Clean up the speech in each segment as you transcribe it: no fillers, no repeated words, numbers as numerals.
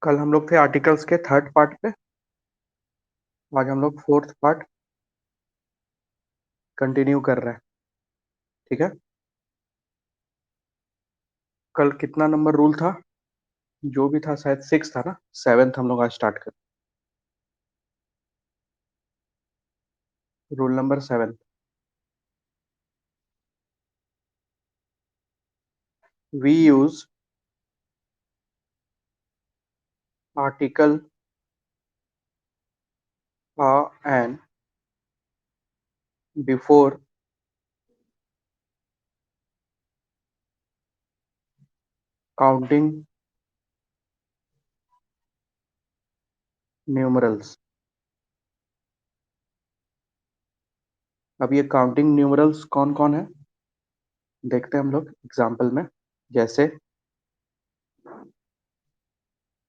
कल हम लोग थे आर्टिकल्स के थर्ड पार्ट पे। आज हम लोग फोर्थ पार्ट कंटिन्यू कर रहे हैं। ठीक है। कल कितना नंबर रूल था? जो भी था शायद सिक्स था ना। सेवेंथ हम लोग आज स्टार्ट कर। Rule number 7। We use article an before counting numerals. अब ये काउंटिंग न्यूमरल्स कौन कौन है देखते हैं हम लोग एग्जाम्पल में। जैसे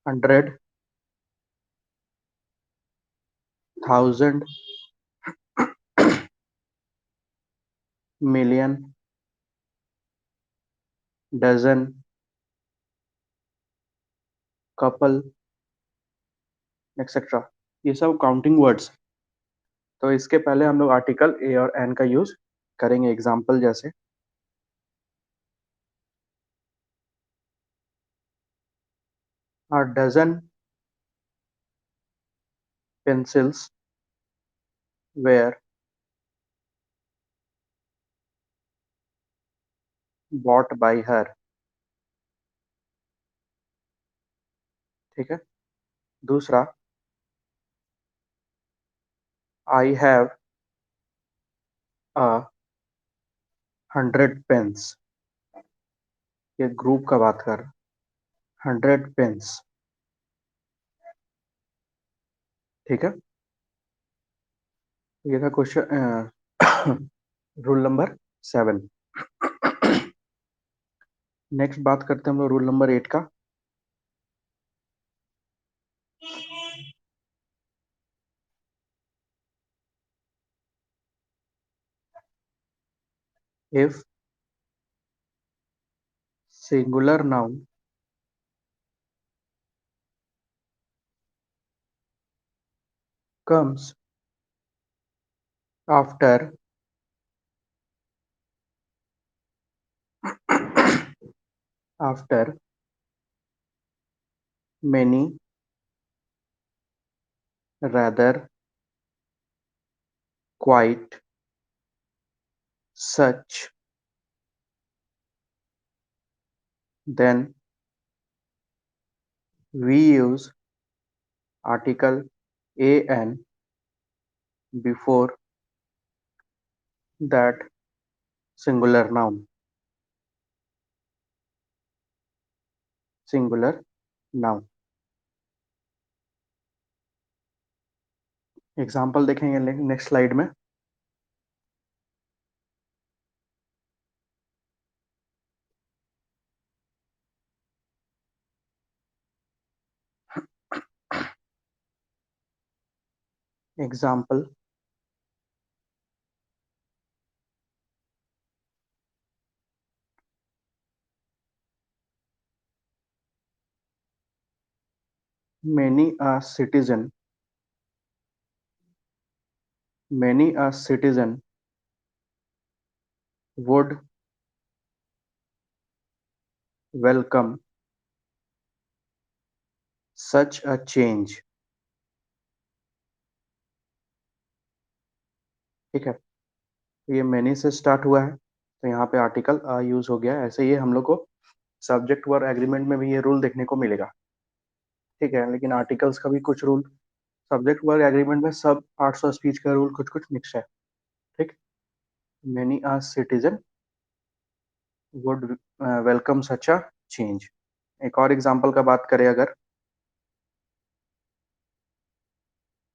100, 1000, मिलियन, डजन, कपल, एक्सेट्रा। ये सब काउंटिंग वर्ड्स। तो इसके पहले हम लोग आर्टिकल ए और एन का यूज करेंगे एग्जाम्पल जैसे a dozen pencils were bought by her। ठीक है। दूसरा, I have a 100 pens। ये ग्रुप का बात कर। 100 pens। ठीक है। ये था क्वेश्चन रूल नंबर 7। नेक्स्ट बात करते हैं हम लोग रूल नंबर 8 का। If singular noun comes after after many, rather, quite, such, then we use article an before that singular noun। Singular noun. Example देखेंगे नेक्स्ट स्लाइड में। Example, many a citizen would welcome such a change। ठीक है। ये many से start हुआ है तो यहाँ पे आर्टिकल यूज हो गया है। ऐसे ये हम लोग को सब्जेक्ट वर्ब एग्रीमेंट में भी ये रूल देखने को मिलेगा। ठीक है। लेकिन आर्टिकल्स का भी कुछ रूल सब्जेक्ट वर्ब एग्रीमेंट में सब पार्ट्स ऑफ स्पीच का रूल कुछ कुछ मिक्स है। ठीक। Many a citizen would welcome such a change. एक और एग्जांपल का बात करें अगर,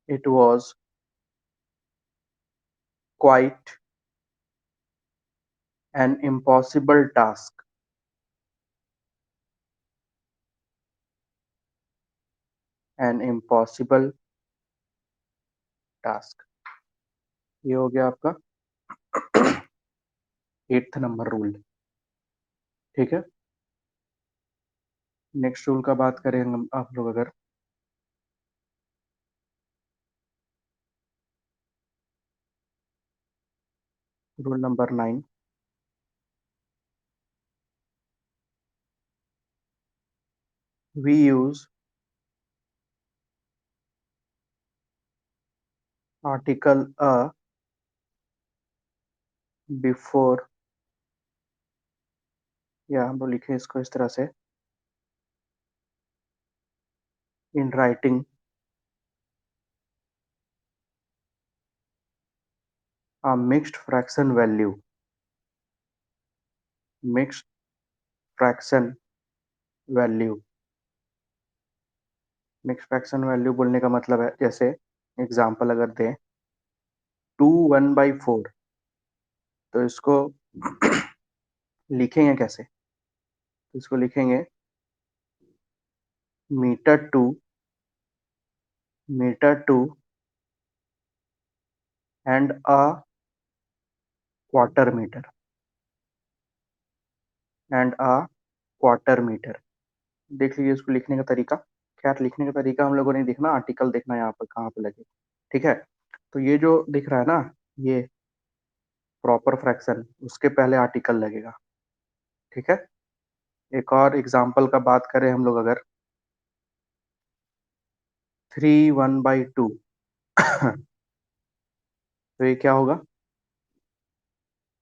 it was quite an impossible task. An impossible task. ये हो गया आपका 8th नंबर रूल। ठीक है। नेक्स्ट रूल का बात करें हम आप लोग अगर, rule number 9, we use article a before, या हम लोग लिखे इसको इस तरह से, in writing a mixed fraction value, mixed fraction value, mix fraction value बोलने का मतलब है, जैसे एग्जांपल अगर दें 2 1/4, तो इसको लिखेंगे कैसे? तो इसको लिखेंगे metre two and a quarter metre, and a quarter metre. देख लीजिए इसको लिखने का तरीका। खैर लिखने का तरीका हम लोगों ने देखना, आर्टिकल देखना यहाँ पर कहाँ पे लगे। ठीक है, तो ये जो दिख रहा है ना, ये प्रॉपर फ्रैक्शन, उसके पहले आर्टिकल लगेगा। ठीक है, एक और एग्जांपल का बात करें हम लोग अगर, 3 1/2 तो ये क्या होगा?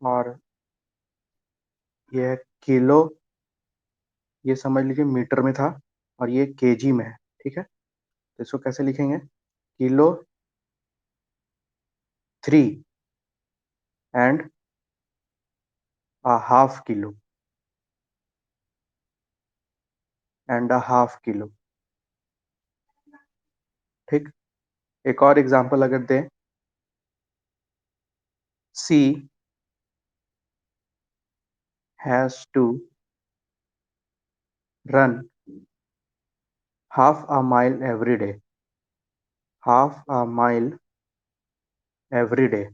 और ये है किलो, ये समझ लीजिए मीटर में था, और ये केजी में है। ठीक है, तो इसको कैसे लिखेंगे? Kilo 3 and 1/2 kilo. ठीक, एक और एग्जांपल अगर दें, she has to run half a mile every day, half a mile every day.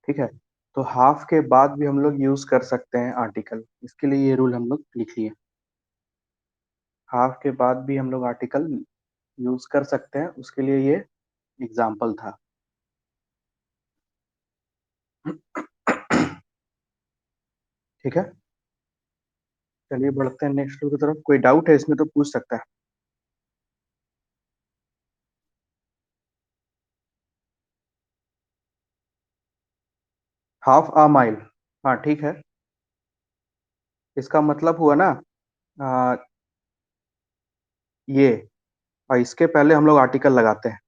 ठीक है, तो हाफ के बाद भी हम लोग यूज कर सकते हैं आर्टिकल, इसके लिए ये रूल हम लोग लिख लिए। हाफ के बाद भी हम लोग आर्टिकल यूज कर सकते हैं, उसके लिए ये एग्जाम्पल था। ठीक है, चलिए बढ़ते हैं नेक्स्ट रूल की तरफ। कोई डाउट है इसमें तो पूछ सकता है। हाफ आ माइल, हाँ ठीक है, इसका मतलब हुआ ना, आ, ये, और इसके पहले हम लोग आर्टिकल लगाते हैं।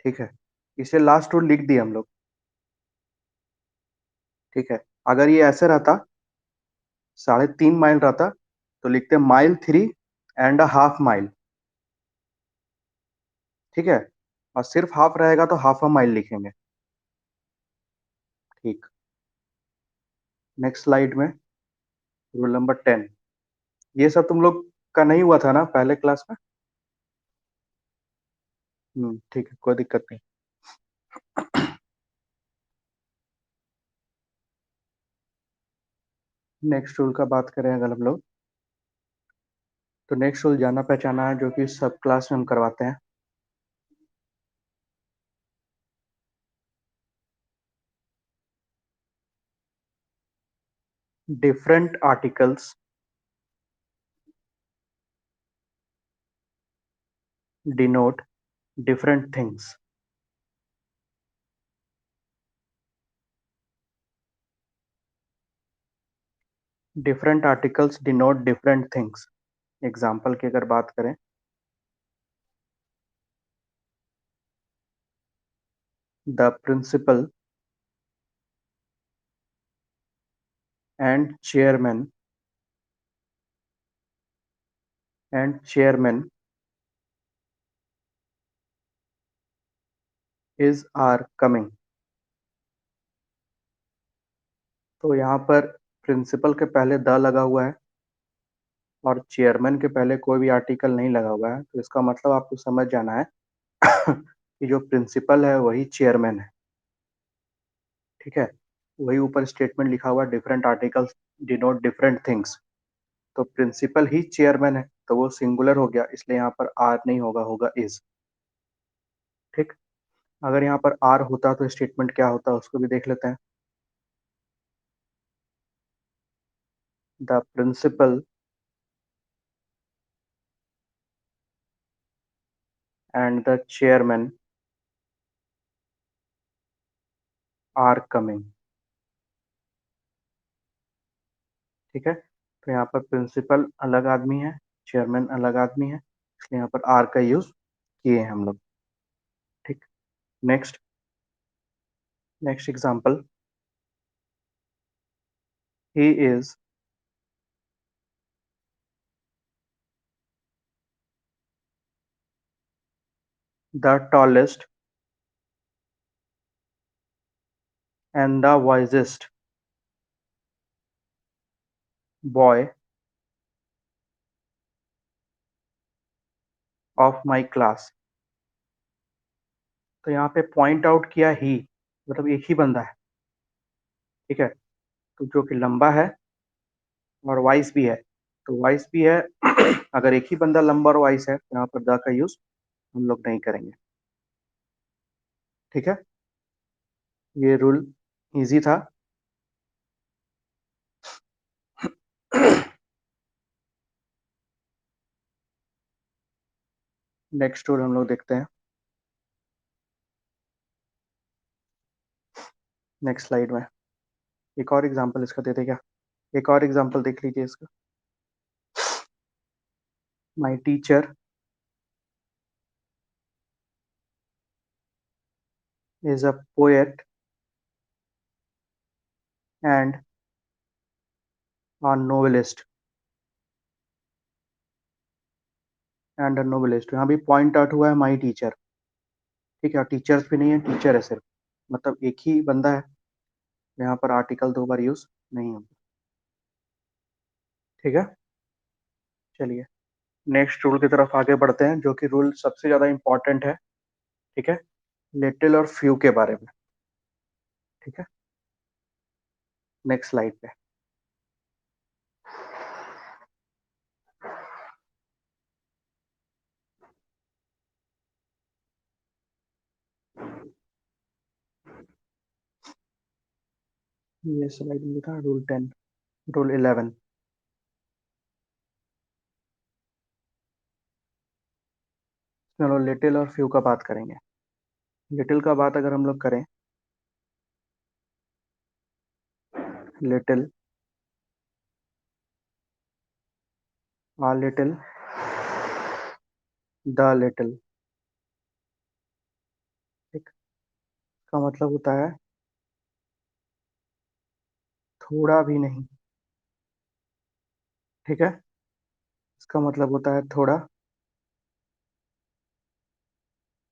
ठीक है, इसे लास्ट रूल लिख दिए हम लोग। ठीक है, अगर ये ऐसे रहता, 3.5 माइल रहता, तो लिखते माइल 3 and 1/2 माइल। ठीक है, और सिर्फ हाफ रहेगा तो हाफ अ माइल लिखेंगे। ठीक, नेक्स्ट स्लाइड में रूल नंबर 10, ये सब तुम लोग का नहीं हुआ था ना पहले क्लास में? ठीक है, कोई दिक्कत नहीं। नेक्स्ट रूल का बात करें अगर हम लोग, तो नेक्स्ट रूल जाना पहचाना है, जो कि सब क्लास में हम करवाते हैं। Different articles denote different things. Different articles denote different things. Example की अगर बात करें, the principal and chairman is are coming. तो यहाँ पर प्रिंसिपल के पहले द लगा हुआ है, और चेयरमैन के पहले कोई भी आर्टिकल नहीं लगा हुआ है, तो इसका मतलब आपको समझ जाना है कि जो प्रिंसिपल है वही चेयरमैन है। ठीक है, वही ऊपर स्टेटमेंट लिखा हुआ, different articles denote different things. तो प्रिंसिपल ही चेयरमैन है, तो वो सिंगुलर हो गया, इसलिए यहाँ पर आर नहीं होगा, होगा इज। ठीक। अगर यहाँ पर आर होता तो स्टेटमेंट क्या होता उसको भी देख लेते हैं। The principal and the chairman are coming. ठीक है, तो यहाँ पर प्रिंसिपल अलग आदमी है, चेयरमैन अलग आदमी है, इसलिए यहाँ पर आर का यूज किए हैं हम लोग। ठीक। Next, next example, he is the tallest and the wisest boy of my class. तो यहाँ पे पॉइंट आउट किया ही, मतलब एक ही बंदा है। ठीक है, तो जो कि लंबा है और वाइस भी है, तो वाइस भी है। अगर एक ही बंदा लंबा और वाइस है तो यहाँ पर द का यूज हम लोग नहीं करेंगे। ठीक है, ये रूल इजी था। नेक्स्ट रूल हम लोग देखते हैं नेक्स्ट स्लाइड में। एक और एग्जांपल इसका दे दे क्या? एक और एग्जांपल देख लीजिए इसका। My teacher is a poet and a novelist. And a novelist, यहाँ भी पॉइंट आउट हुआ है माय टीचर। ठीक है, टीचर्स भी नहीं है, टीचर है सिर्फ, मतलब एक ही बंदा है, यहाँ पर आर्टिकल दो बार यूज नहीं होगा। ठीक है, चलिए नेक्स्ट रूल की तरफ आगे बढ़ते हैं, जो कि रूल सबसे ज्यादा इंपॉर्टेंट है। ठीक है, लिटिल और फ्यू के बारे में। ठीक है, नेक्स्ट स्लाइड पे। ये स्लाइड में था रूल 10, रूल 11। चलो लिटिल और फ्यू का बात करेंगे। लिटिल का बात अगर हम लोग करें, little, uh little, the little. ठीक, का मतलब होता है थोड़ा भी नहीं। ठीक है, इसका मतलब होता है थोड़ा,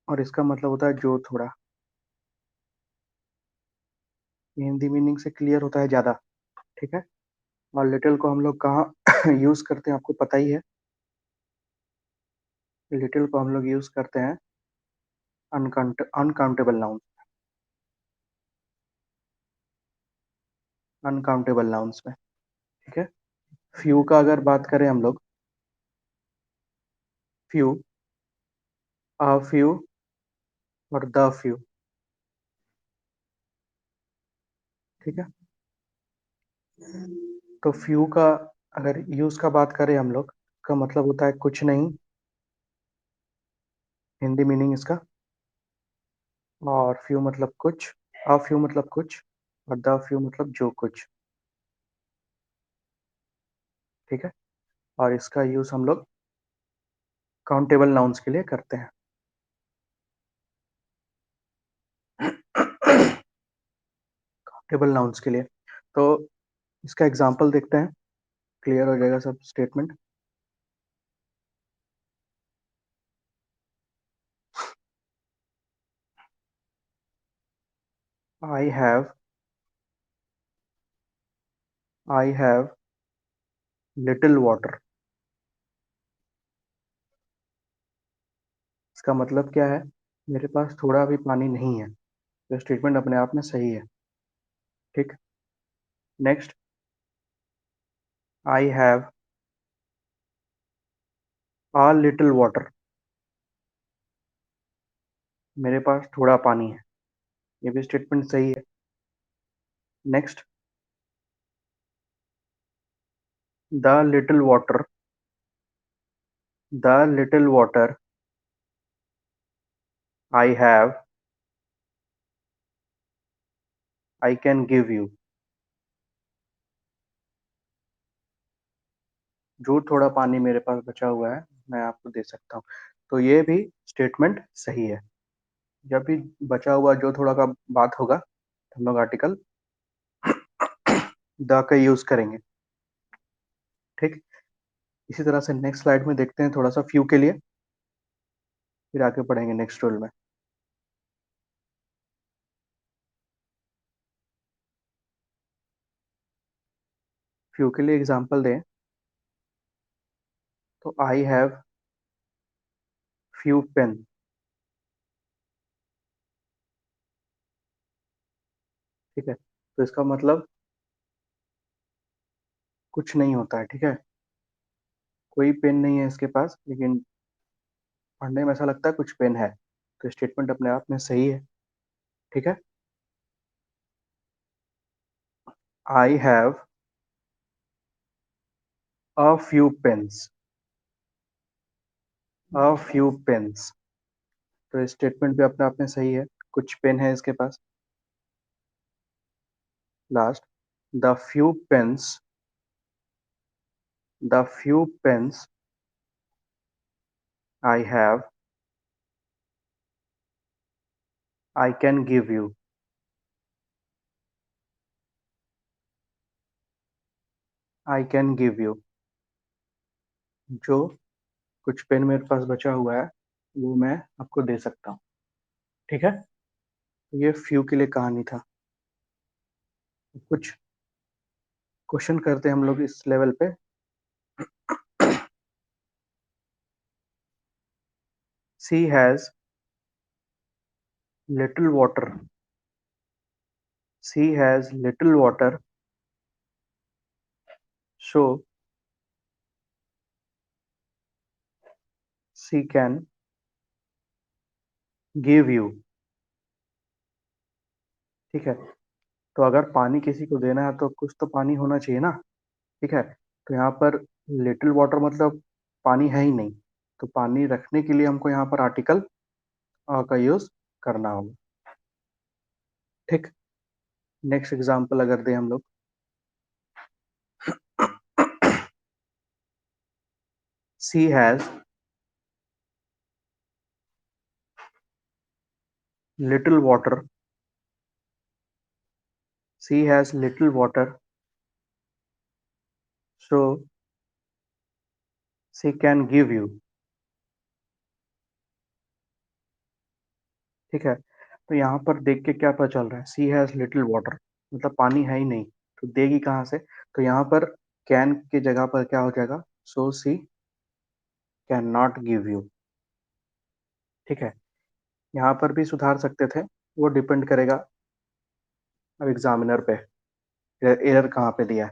और इसका मतलब होता है जो थोड़ा। ये हिंदी मीनिंग से क्लियर होता है ज्यादा। ठीक है, और लिटिल को हम लोग कहाँ यूज करते हैं आपको पता ही है। लिटिल को हम लोग यूज करते हैं अनकाउंटेबल नाउन, अनकाउंटेबल नाउन्स में। ठीक है, फ्यू का अगर बात करें हम लोग, फ्यू, अ फ्यू और द फ्यू। ठीक है, तो फ्यू का अगर यूज का बात करें हम लोग, का मतलब होता है कुछ नहीं, हिंदी मीनिंग इसका। और फ्यू मतलब कुछ, अ फ्यू मतलब कुछ, और द फ्यू मतलब जो कुछ। ठीक है, और इसका यूज हम लोग काउंटेबल नाउन्स के लिए करते हैं। काउंटेबल नाउन्स के लिए, तो इसका एग्जांपल देखते हैं, क्लियर हो जाएगा सब statement. I have, I have little water. इसका मतलब क्या है? मेरे पास थोड़ा भी पानी नहीं है। तो स्टेटमेंट अपने आप में सही है। ठीक। Next, I have a little water. मेरे पास थोड़ा पानी है। ये भी स्टेटमेंट सही है। Next, the little water, the little water I have, I can give you. जो थोड़ा पानी मेरे पास बचा हुआ है मैं आपको दे सकता हूँ। तो ये भी स्टेटमेंट सही है। जब भी बचा हुआ जो थोड़ा का बात होगा तो हम लोग आर्टिकल द का यूज करेंगे। ठीक। इसी तरह से नेक्स्ट स्लाइड में देखते हैं थोड़ा सा फ्यू के लिए, फिर आगे पढ़ेंगे नेक्स्ट रूल में। फ्यू के लिए एग्जांपल दें तो आई हैव फ्यू पेन। ठीक है, तो इसका मतलब कुछ नहीं होता है। ठीक है, कोई पेन नहीं है इसके पास, लेकिन पढ़ने में ऐसा लगता है कुछ पेन है। तो स्टेटमेंट अपने आप में सही है। ठीक है, I have a few pens, a few pens. तो स्टेटमेंट भी अपने आप में सही है, कुछ पेन है इसके पास। Last, the few pens, the few pens I have, I can give you. I can give you, जो कुछ पेन मेरे पास बचा हुआ है वो मैं आपको दे सकता हूँ। ठीक है, तो ये फ्यू के लिए कहानी था। कुछ क्वेश्चन करते हैं हम लोग इस लेवल पे। She has little water, she has little water, so she can give you. ठीक है, तो अगर पानी किसी को देना है तो कुछ तो पानी होना चाहिए ना। ठीक है, तो यहाँ पर लिटिल वाटर मतलब पानी है ही नहीं, तो पानी रखने के लिए हमको यहाँ पर आर्टिकल का यूज करना होगा। ठीक। नेक्स्ट एग्जांपल अगर दें हम लोग, she has little water, she has little water, so she can give you. ठीक है, तो यहाँ पर देख के क्या पता चल रहा है, सी हैज लिटिल वाटर मतलब पानी है ही नहीं, तो देगी कहाँ से। तो यहाँ पर कैन की जगह पर क्या हो जाएगा, सो she can not give you. ठीक है, यहाँ पर भी सुधार सकते थे, वो डिपेंड करेगा अब एग्जामिनर पे, एरर कहाँ पे दिया है।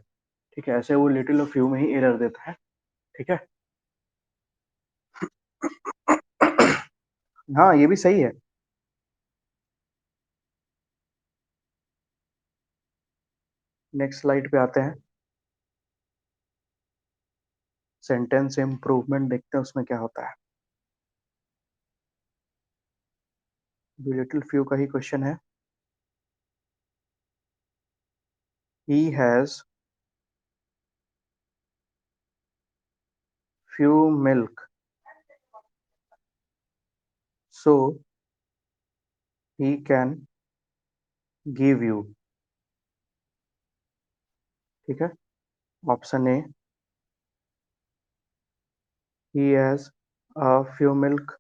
ठीक है, ऐसे वो लिटिल और फ्यू में ही एरर देता है। ठीक है। हाँ, ये भी सही है। नेक्स्ट स्लाइड पे आते हैं, सेंटेंस इम्प्रूवमेंट देखते हैं उसमें क्या होता है। जो लिटिल फ्यू का ही क्वेश्चन है। He has few milk, so he can give you. ठीक है, option A, he has a few milk.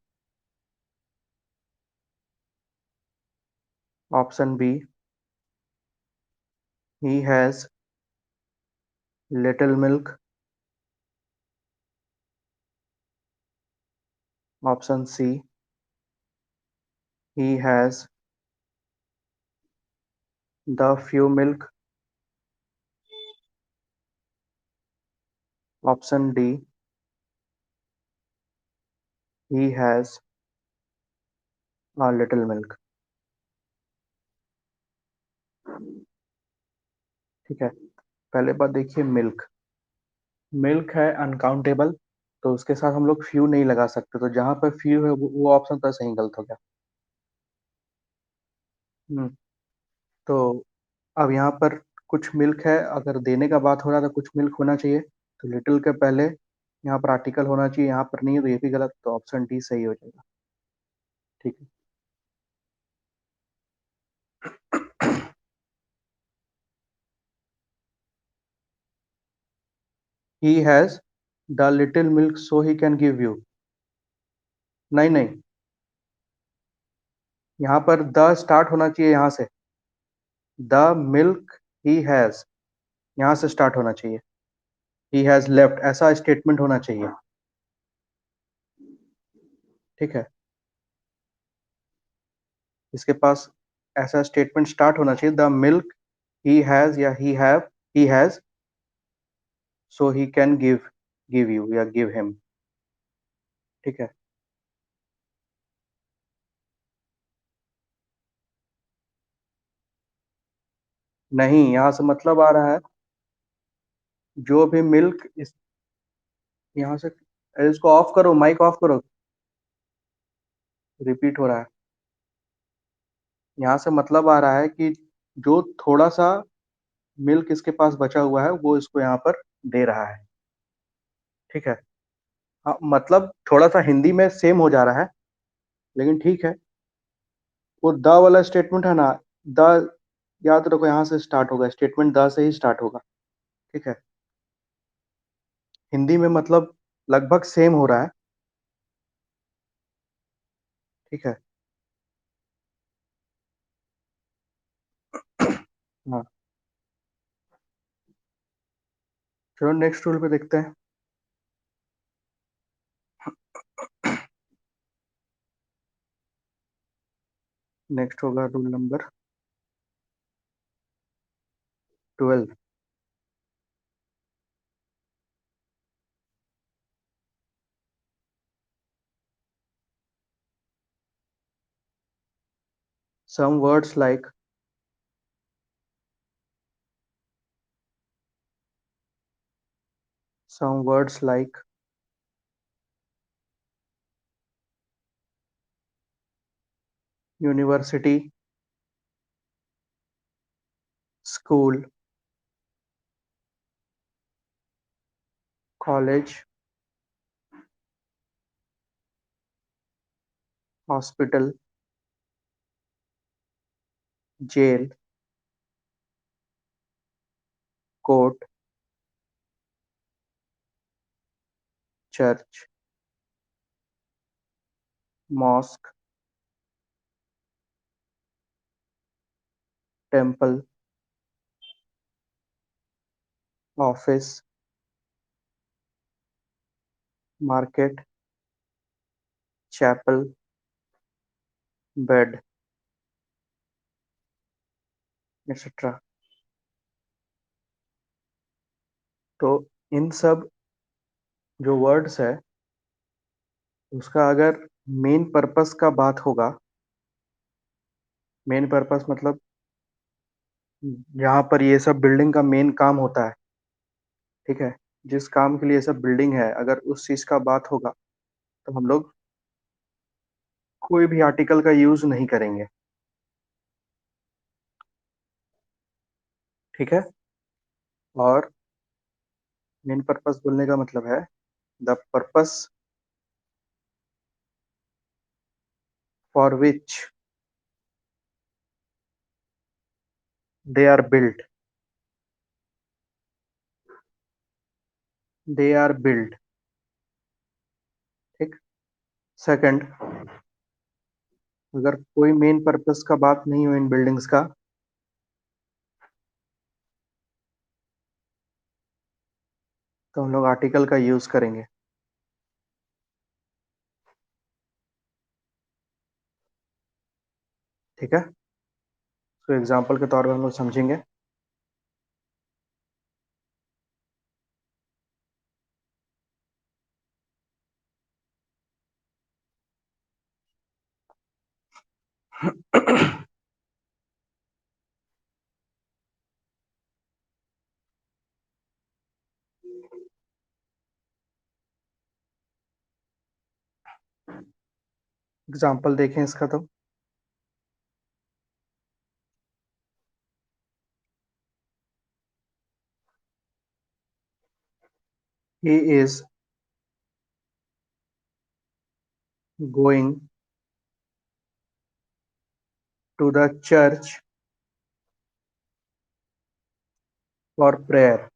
Option B, he has little milk. Option C, he has the few milk. Option D, he has a little milk. ठीक है, पहले बात देखिए, milk. Milk है uncountable, तो उसके साथ हम लोग फ्यू नहीं लगा सकते, तो जहां पर फ्यू है वो ऑप्शन तो सही गलत हो गया। हम्म, तो अब यहाँ पर कुछ मिल्क है, अगर देने का बात हो रहा है तो कुछ मिल्क होना चाहिए, तो लिटिल के पहले यहाँ पर आर्टिकल होना चाहिए, यहाँ पर नहीं है तो ये भी गलत, तो ऑप्शन डी सही हो जाएगा। ठीक है। He has the little milk so he can give you. नहीं नहीं, यहाँ पर द स्टार्ट होना चाहिए, यहाँ से द मिल्क ही हैज, यहाँ से स्टार्ट होना चाहिए। ही हैज लेफ्ट, ऐसा स्टेटमेंट होना चाहिए। ठीक है, इसके पास ऐसा स्टेटमेंट स्टार्ट होना चाहिए, द मिल्क ही हैज या he has so he can give you या गिव हिम। ठीक है, नहीं, यहाँ से मतलब आ रहा है जो भी मिल्क इस, यहाँ से, अरे इसको ऑफ करो, माइक ऑफ करो, रिपीट हो रहा है। यहाँ से मतलब आ रहा है कि जो थोड़ा सा मिल्क इसके पास बचा हुआ है वो इसको यहाँ पर दे रहा है। ठीक है, हाँ मतलब थोड़ा सा हिंदी में सेम हो जा रहा है, लेकिन ठीक है। वो द वाला स्टेटमेंट है ना, द, याद रखो यहाँ से स्टार्ट होगा, स्टेटमेंट द से ही स्टार्ट होगा। ठीक है, हिंदी में मतलब लगभग सेम हो रहा है। ठीक है। हाँ, चलो नेक्स्ट रूल पे देखते हैं। नेक्स्ट होगा rule number 12। some words like some words like university, school, college, hospital, jail, court, church, mosque, temple, office, market, chapel, bed, etc. तो इन सब जो वर्ड्स है, उसका अगर मेन पर्पस का बात होगा, मेन पर्पस मतलब जहाँ पर ये सब बिल्डिंग का मेन काम होता है, ठीक है, जिस काम के लिए ये सब बिल्डिंग है, अगर उस चीज का बात होगा तो हम लोग कोई भी आर्टिकल का यूज नहीं करेंगे। ठीक है, और मेन पर्पस बोलने का मतलब है the purpose for which they are built, they are built. ठीक। सेकंड, अगर कोई मेन पर्पस का बात नहीं हो इन बिल्डिंग्स का, तो हम लोग आर्टिकल का यूज करेंगे। ठीक है, तो एग्जाम्पल के तौर पर हम लोग समझेंगे। एग्जाम्पल देखें इसका तो, he is going to the church for prayer.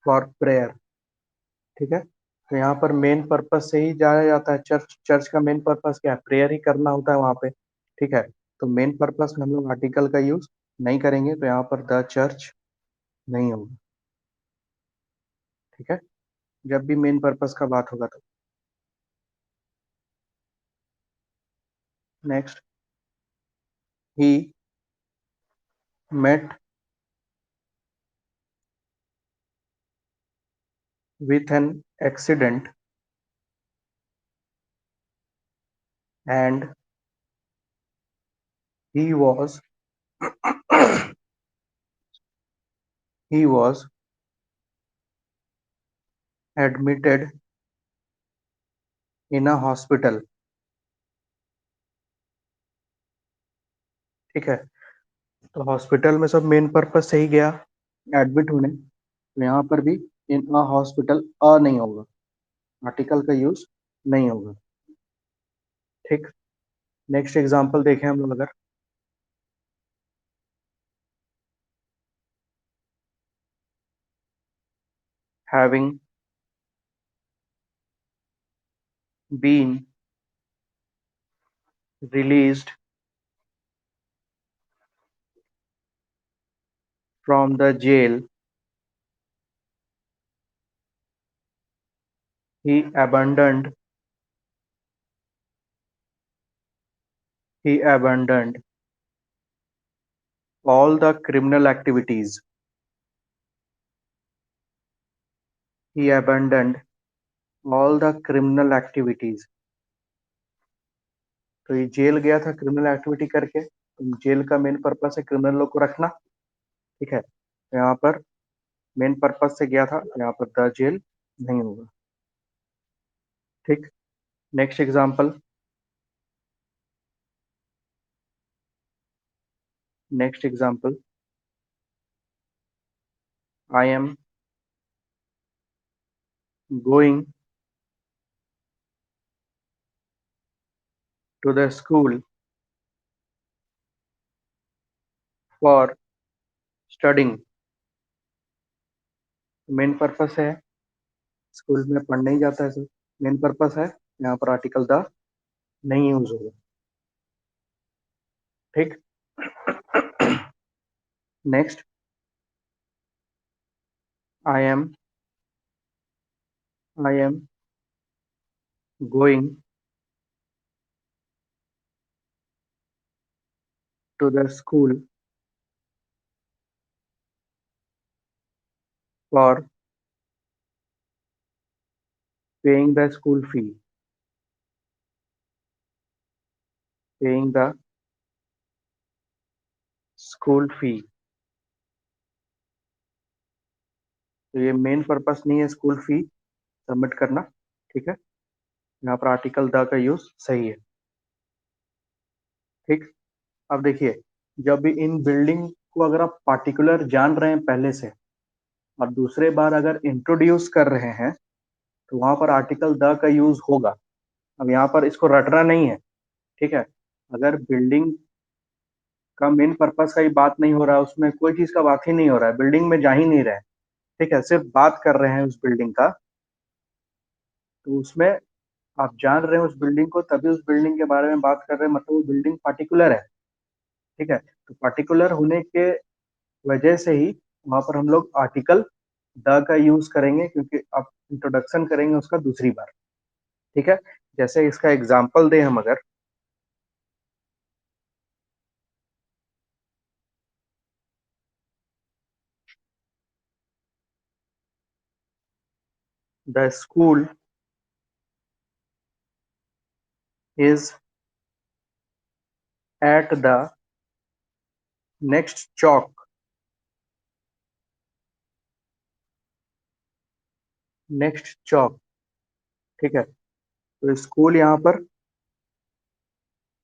For prayer, ठीक है। तो यहाँ पर मेन पर्पज से ही जाया जाता है चर्च। चर्च का मेन पर्पज क्या है? प्रेयर ही करना होता है वहां पे, ठीक है। तो मेन पर्पज में हम लोग आर्टिकल का यूज नहीं करेंगे, तो यहाँ पर द चर्च नहीं होगा, ठीक है। जब भी मेन पर्पज का बात होगा तो। Next, he met with an accident and he was he was admitted in a hospital, ठीक है। तो हॉस्पिटल में सब मेन पर्पज से ही गया एडमिट होने, तो यहाँ पर भी इन अ हॉस्पिटल अ नहीं होगा, आर्टिकल का यूज नहीं होगा, ठीक। नेक्स्ट एग्जांपल देखें हम लोग अगर, having been released from the jail, he abandoned all the criminal activities. He abandoned all the criminal activities. तो ये जेल गया था क्रिमिनल एक्टिविटी करके, तो जेल का मेन पर्पस है क्रिमिनल लोग को रखना, ठीक है। तो यहाँ पर मेन पर्पस से गया था, यहाँ पर द जेल नहीं होगा, ठीक। Next example, next example, I am going to the school for studying. Main purpose है, स्कूल में पढ़ने ही जाता है सर, मेन पर्पस है, यहाँ पर आर्टिकल द नहीं यूज होगा, ठीक। Next, I am I am going to the school for paying the school fee. Paying the school fee, तो ये मेन पर्पस नहीं है स्कूल फी सबमिट करना, ठीक है। यहाँ पर आर्टिकल द का यूज सही है, ठीक। अब देखिए, जब भी इन बिल्डिंग को अगर आप पार्टिकुलर जान रहे हैं पहले से और दूसरे बार अगर इंट्रोड्यूस कर रहे हैं, तो वहां पर आर्टिकल द का यूज होगा। अब यहाँ पर इसको रटना नहीं है, ठीक है। अगर बिल्डिंग का मेन पर्पस का ही बात नहीं हो रहा है, उसमें कोई चीज का बात ही नहीं हो रहा है, बिल्डिंग में जा ही नहीं रहे हैं, ठीक है, सिर्फ बात कर रहे हैं उस बिल्डिंग का, तो उसमें आप जान रहे हैं उस बिल्डिंग को, तभी उस बिल्डिंग के बारे में बात कर रहे हैं, मतलब वो बिल्डिंग पार्टिकुलर है, ठीक है। तो पार्टिकुलर होने के वजह से ही वहां पर हम लोग आर्टिकल द का यूज करेंगे, क्योंकि आप इंट्रोडक्शन करेंगे उसका दूसरी बार, ठीक है। जैसे इसका एग्जाम्पल दें हम अगर, the school is at the next chowk. Next chowk, ठीक है। तो स्कूल यहाँ पर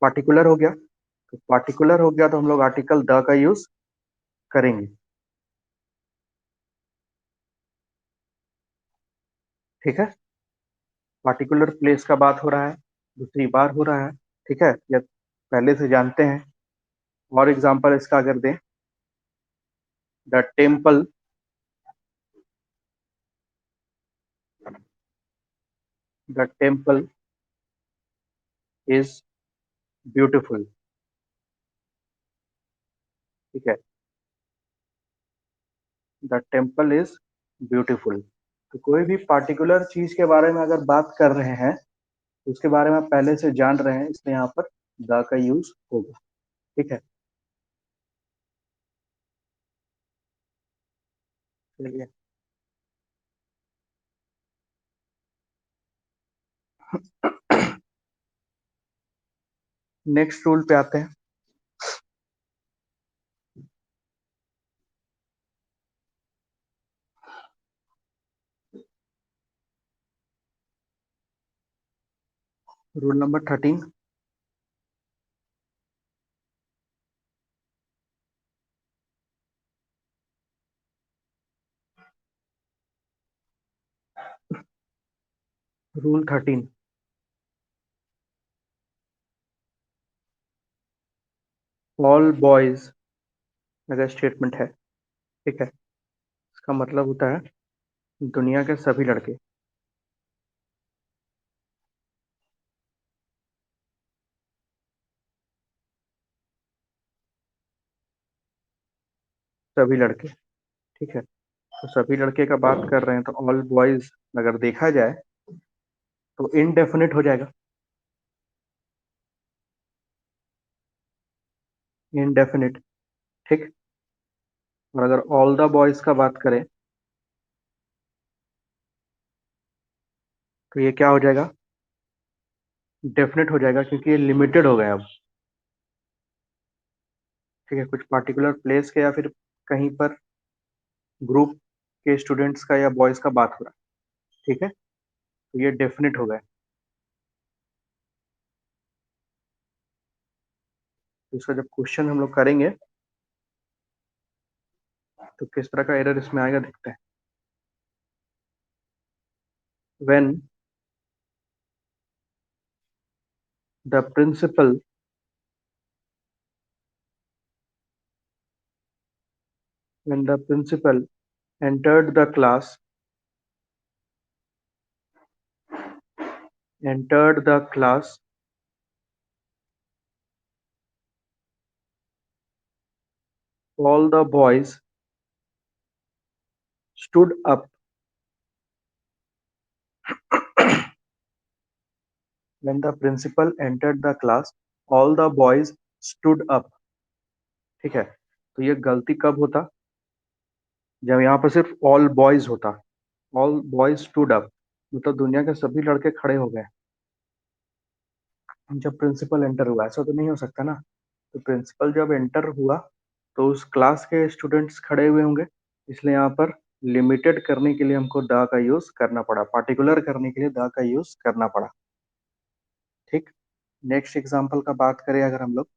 पार्टिकुलर हो गया, तो पार्टिकुलर हो गया तो हम लोग आर्टिकल द का यूज करेंगे, ठीक है। पार्टिकुलर प्लेस का बात हो रहा है, दूसरी बार हो रहा है, ठीक है, या पहले से जानते हैं। और एग्जांपल इसका अगर दें, the temple, the temple is beautiful, ठीक है। The temple is beautiful. तो कोई भी पार्टिकुलर चीज के बारे में अगर बात कर रहे हैं तो उसके बारे में आप पहले से जान रहे हैं, इसलिए यहाँ पर द का यूज होगा, ठीक है। चलिए नेक्स्ट रूल पे आते हैं। Rule number 13। Rule 13, all boys अगर स्टेटमेंट है, ठीक है, इसका मतलब होता है दुनिया के सभी लड़के। सभी लड़के, ठीक है। तो सभी लड़के का बात कर रहे हैं तो ऑल बॉयज अगर देखा जाए तो इनडेफिनिट हो जाएगा, इनडेफिनिट, ठीक। और अगर ऑल द बॉयज का बात करें तो ये क्या हो जाएगा, डेफिनेट हो जाएगा, क्योंकि ये लिमिटेड हो गया अब, ठीक है। कुछ पार्टिकुलर प्लेस के या फिर कहीं पर ग्रुप के स्टूडेंट्स का या बॉयज का बात हो रहा है, ठीक है। तो ये डेफिनेट हो गया। तो इसका जब क्वेश्चन हम लोग करेंगे तो किस तरह का एरर इसमें आएगा देखते हैं। When the principal when the principal entered the class entered the class all the boys stood up when the principal entered the class all the boys stood up, ठीक है। तो ये गलती कब होता, जब यहाँ पर सिर्फ ऑल बॉयज होता, ऑल बॉयज स्टूड अप, मतलब दुनिया के सभी लड़के खड़े हो गए जब प्रिंसिपल एंटर हुआ। ऐसा तो नहीं हो सकता ना। तो प्रिंसिपल जब एंटर हुआ तो उस क्लास के स्टूडेंट्स खड़े हुए होंगे, इसलिए यहाँ पर लिमिटेड करने के लिए हमको द का यूज करना पड़ा, पार्टिकुलर करने के लिए द का यूज करना पड़ा, ठीक। नेक्स्ट एग्जांपल का बात करें अगर हम लोग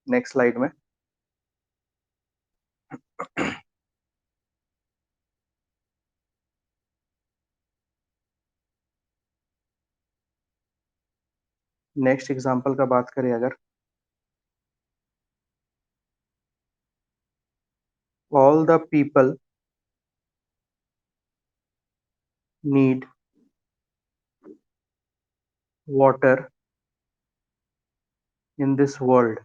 नेक्स्ट स्लाइड में, नेक्स्ट एग्जांपल का बात करें अगर, all the people need water in this world.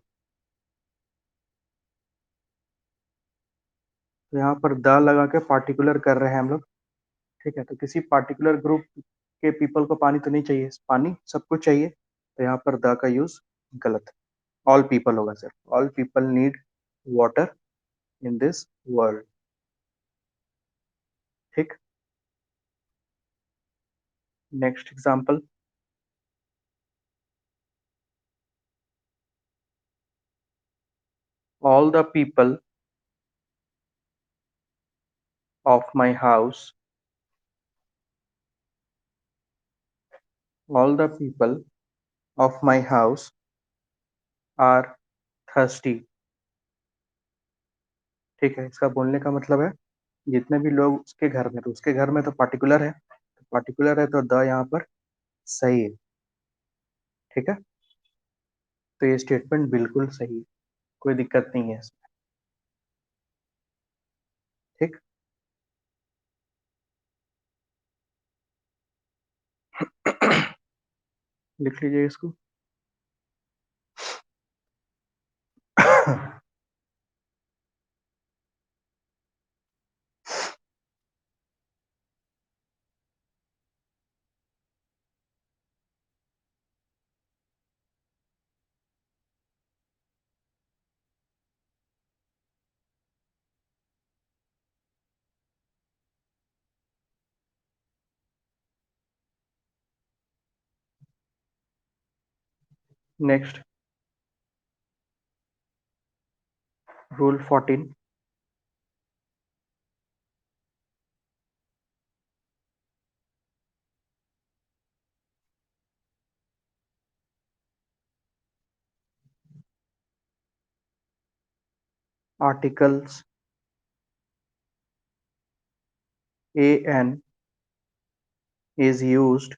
तो यहाँ पर द लगा के पार्टिकुलर कर रहे हैं हम लोग, ठीक है। तो किसी पार्टिकुलर ग्रुप के पीपल को पानी तो नहीं चाहिए, पानी सबको चाहिए, तो यहाँ पर द का यूज गलत है, ऑल पीपल होगा सिर्फ, all people need water in this world, ठीक। Next example, all the people of my house, all the people of my house are thirsty. ठीक है, इसका बोलने का मतलब है जितने भी लोग उसके घर में, तो उसके घर में तो पार्टिकुलर है, तो पार्टिकुलर है तो द यहाँ पर सही है। ठीक है, तो ये स्टेटमेंट बिल्कुल सही है, कोई दिक्कत नहीं है इसमें। ठीक, लिख लीजिए इसको। Next, rule 14, articles an is used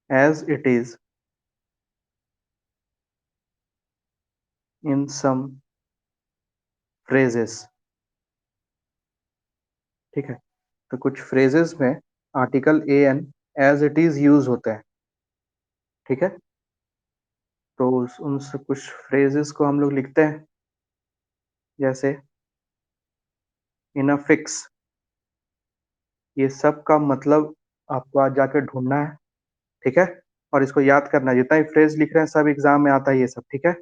as it is in some phrases। ठीक है, तो कुछ phrases में article an as it is use होता है। ठीक है, तो उन कुछ phrases को हम लोग लिखते हैं, जैसे इन अ फिक्स। ये सब का मतलब आपको आज जाकर ढूंढना है। ठीक है, और इसको याद करना है, जितना भी फ्रेज लिख रहे हैं सब एग्जाम में आता है ये सब। ठीक है,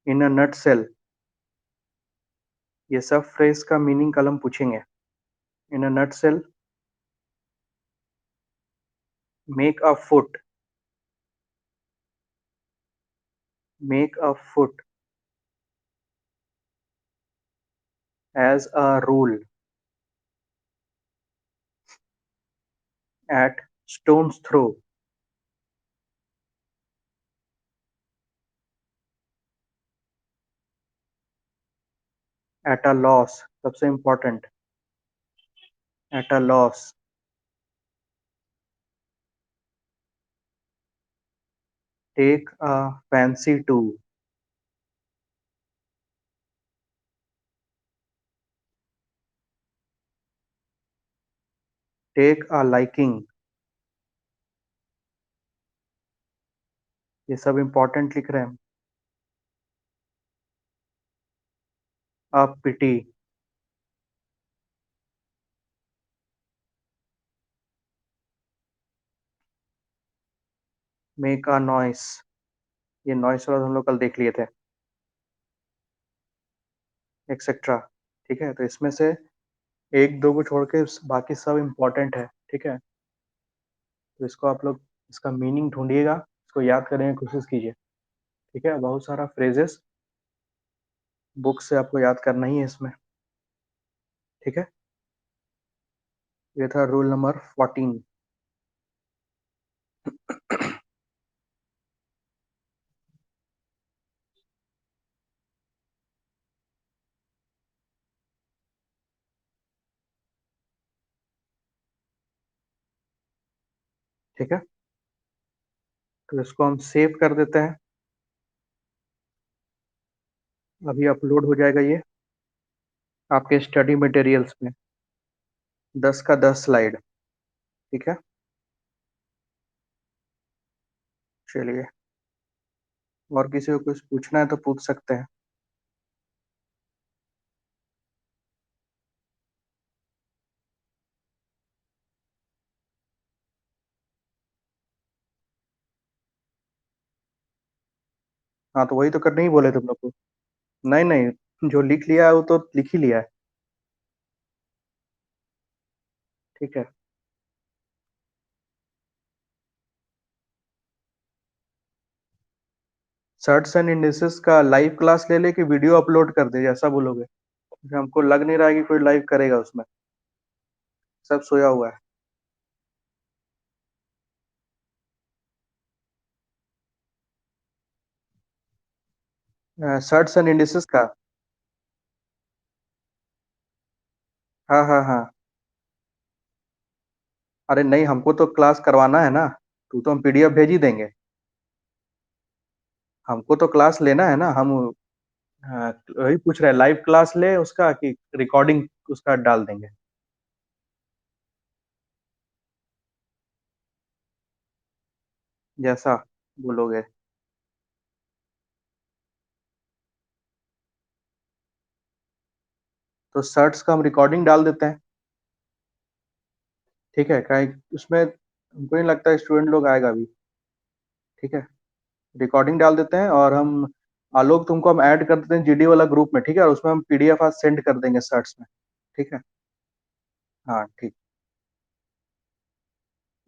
इन अ नट सेल, ये सब फ्रेज का मीनिंग कल हम पूछेंगे। In a nutshell, make a foot, make a foot as a rule at stone's throw, at a loss, सबसे इंपॉर्टेंट, at a loss, take a fancy to, take a liking, ये सब इंपॉर्टेंट लिख रहे हैं। A pity, make a noise, ये noise वाला हम लोग कल देख लिए थे, एक्सेट्रा। ठीक है, तो इसमें से एक दो को छोड़ के बाकी सब इम्पोर्टेंट है। ठीक है, तो इसको आप लोग इसका मीनिंग ढूंढिएगा, इसको याद करने की कोशिश कीजिए। ठीक है, बहुत सारा फ्रेजेस बुक से आपको याद करना ही है इसमें। ठीक है, ये था रूल नंबर 14। ठीक है, तो इसको हम सेव कर देते हैं, अभी अपलोड हो जाएगा ये आपके स्टडी मटेरियल्स में, 10 का 10 स्लाइड। ठीक है, चलिए, और किसी को कुछ पूछना है तो पूछ सकते हैं। हाँ, तो वही तो करने ही बोले तुम लोग को। नहीं नहीं, जो लिख लिया है वो तो लिख ही लिया है। ठीक है, सर्ट्स एंड इंडिसेस का लाइव क्लास ले ले कि वीडियो अपलोड कर दे, जैसा बोलोगे। हमको लग नहीं रहा है कि कोई लाइव करेगा उसमें, सब सोया हुआ है। सर्ट्स एंड इंडिसेस का। हाँ हाँ हाँ। अरे नहीं, हमको तो क्लास करवाना है ना, तो हम पीडीएफ भेज ही देंगे। हमको तो क्लास लेना है ना, हम हाँ, वही पूछ रहे हैं, लाइव क्लास ले उसका कि रिकॉर्डिंग उसका डाल देंगे। जैसा बोलोगे। तो सर्ट्स का हम रिकॉर्डिंग डाल देते हैं। ठीक है, कहीं उसमें हमको नहीं लगता स्टूडेंट लोग आएगा अभी। ठीक है, रिकॉर्डिंग डाल देते हैं, और हम आलोक तुमको हम ऐड कर देते हैं जीडी वाला ग्रुप में, ठीक है, और उसमें हम पीडीएफ आज सेंड कर देंगे सर्ट्स में। ठीक है। हाँ ठीक।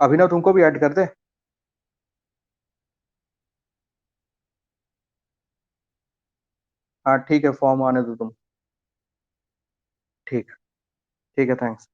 अभिनव तुमको भी ऐड कर दे। हाँ ठीक है, फॉर्म आने दो तुम। ठीक। ठीक है, थैंक्स।